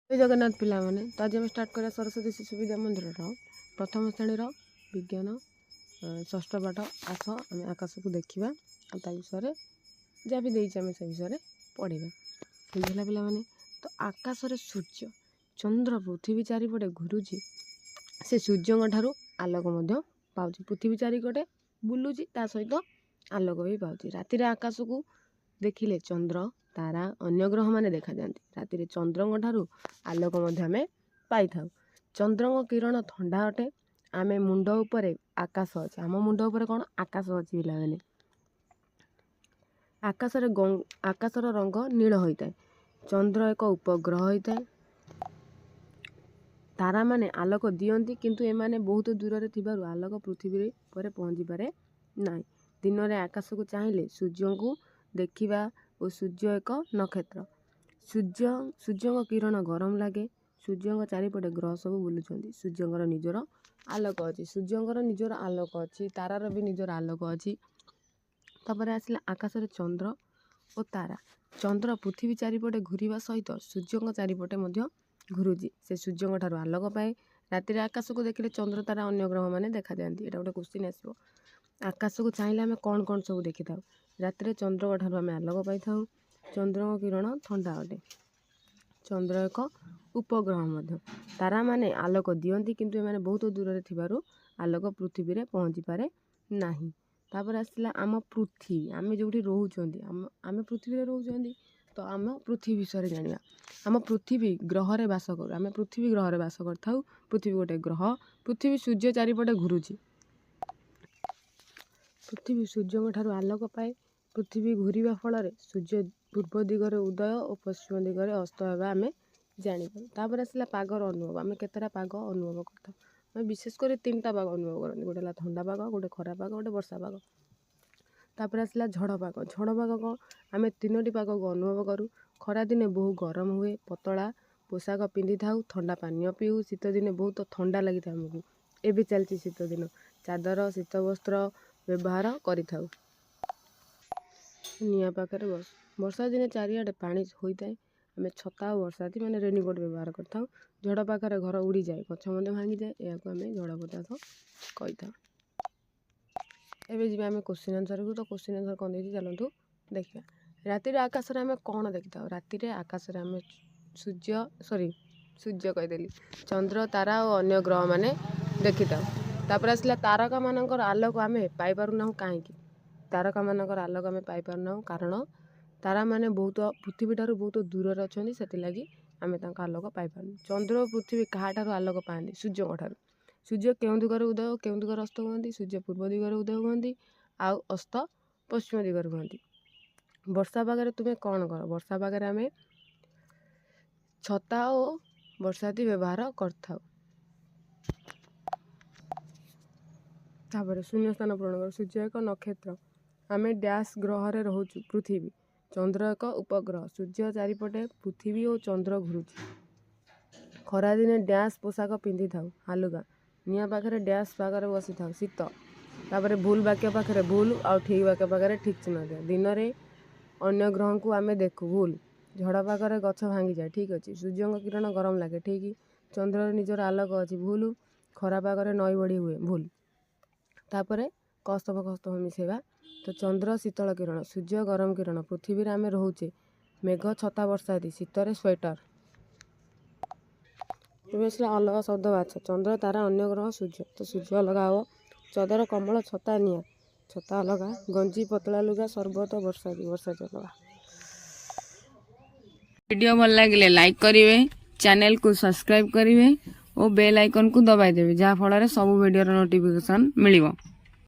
जगन्नाथ पिला माने तो आज आम स्टार्ट करा सरस्वती शिशु विद्या मंदिर प्रथम श्रेणी विज्ञान षष्ठ पाठ आस आम आकाश को देखा विषय जहाँ भी देमें से विषय पढ़ा बुझेगा पिला माने तो आकाश सूर्य चंद्र पृथ्वी चारिपटे घुरुची से सूर्य ठारू आलोक पाँच पृथ्वी चारिपटे बुलूची ता सहित आलोक भी पाँच राति आकाश को देखिले चंद्र तारा अन्य ग्रह माने देखा जाती राति चंद्र ठारू आलोक आम पाई था चंद्र किरण ठंडा अटे आमे मुंड उपरे आकाश अच्छे आम मुंड उपरे कौन आकाश अच्छी पिला माने आकाशर रंग नील होता है चंद्र एक उपग्रह होता है तारा माने आलोक दियंती किंतु एमाने बहुत दूर से थिबारु आलोक पृथ्वी पर पहुँची पारे ना दिन में आकाश को चाहिए सूर्य को देखा और सूर्य एक नक्षत्र सूर्य किरण गरम लगे सूर्य चारिपटे ग्रह सब बुलूँ सूर्य निजर आलोक अच्छी सूर्य निजर आलोक अच्छी तारार भी निजर आलोक अच्छी तापर आसला आकाश चंद्र और तारा चंद्र पृथ्वी चारिपटे घूरवा सहित सूर्य चारिपटे घुरुची से सूर्य ठारू आलोक पाए राति आकाश को देखिले चंद्र तारा अन्य ग्रह माने देखा जाती यहाँ गोटे क्वेश्चन आसो आकाश को चाहिए आम कौन कौन सब देखी था राति चंद्र ठारू आम आलोक पाई था चंद्र किरण ठंडा अटे चंद्र एक उपग्रह तारा माने आलोक दियंती किंतु एमाने बहुत दूर से थिबारु आलोक पृथ्वी रे पहुँची पारे नाही तापर आसला आम पृथ्वी आम जो रोचंदी आम पृथ्वी रे रोचंदी तो आम पृथ्वी विषय जाना आम पृथ्वी ग्रह रे बास करूँ आम पृथ्वी ग्रह रे बास कर पृथ्वी गोटे ग्रह पृथ्वी सूर्य चारिपटे घुरुची पृथ्वी सूर्य ठारू आलोक पाए पृथ्वी घूरवा फल सूर्य पूर्व दिगरे उदय और पश्चिम दिगरे अस्त होगा आम जापर आसला पागर अनुभव आम केतटा पाग अनुभव कर विशेषकर 3टा पाग अनुभव करते गोटे ठंडा पाग गोटे खरा पाग गोटे वर्षा पाग तापर आसला झड़ पाग कौन आम 3टी पाग को अनुभव करूँ खरा दिने बहु गरम हुए पतला पोशाक पिंधि था ठंडा पानी पीऊ शीत दिने बहुत ठंडा लगी था आमको एवं चलती शीत दिन चादर शीत वस्त्र व्यवहार करें निआ पाखे वर्षा दिने चारिआडे पानी होता है आम छता और बरसाती मैंने रेनिकोट व्यवहार करता झड़ पाखे घर उड़ी जाए गछ भांगी जाए या आम झड़ पदार्थ कही था एवं जी आम क्वेश्चन आंसर को तो क्वेश्चन आंसर कौन देखिए चलतु देखा राति आकाश आम कौन देखी था राति आकाश आम सूर्य कहीदेली चंद्र तारा और अन्य ग्रह माने देखी था तापर आसला तारका मानकर आलोक आम पाई पारना कहीं तारका मानकर आलोक आम पाई पारना कारण तारा माने बहुत पृथ्वी ठारू बहुत दूर अच्छा से आम आलोक पाई पार चंद्र और पृथ्वी क्या ठारू आलोक पाती सूर्य ठारू सूर्य केउं दिगरे उदय केउं दिगरे अस्त हुअନ୍ତି सूर्य पूर्व दिगरे उदय हुअନ୍ତି आउ अस्त पश्चिम दिगरे हुअନ୍ତି वर्षा पागरे तुम्हें कौन कर वर्षा पागरे आम छता और बरसाती व्यवहार कर शून्य स्थान पूरण कर सूर्य एक नक्षत्र आम डैश ग्रह रे रोचु पृथ्वी चंद्र एक उपग्रह सूर्य चारिपटे पृथ्वी और चंद्र घुरुची खरा दिने डैश पोशाक पिंधि था हालुका निआ पाखे डैश पाखे बसी था शीत तापर भूल वाक्य पाखे भूल आउ ठीक वाक्य पाखे ठीक चिन्ह दिया दिन में अन्य ग्रह को आम देखू भूल झड़ पाखे गछ भांगी जाए ठीक अच्छे सूर्य किरण गरम लगे ठीक चंद्र निजर आलोक अच्छी भूल खरा पाखे नई बढ़ी हुए भूल तापर कस्तभ कस्तभ मिसेवा तो चंद्र शीतल किरण सूर्य गरम किरण पृथ्वी आम रोचे मेघ छता बरसाती शीतर स्वेटर तुम्हें अलग शब्द बाछ चंद्र तारा अन्य ग्रह सूर्य तो सूर्य अलग हो चदर कमल छता निआ छता अलग गंजी पतला लुगा सर्वत वर्षा अलग वीडियो भल लगे लाइक करेंगे चैनल को सब्सक्राइब करेंगे और बेल आइकन को दबाई देवे जहाँ फल सब वीडियो नोटिफिकेशन मिल।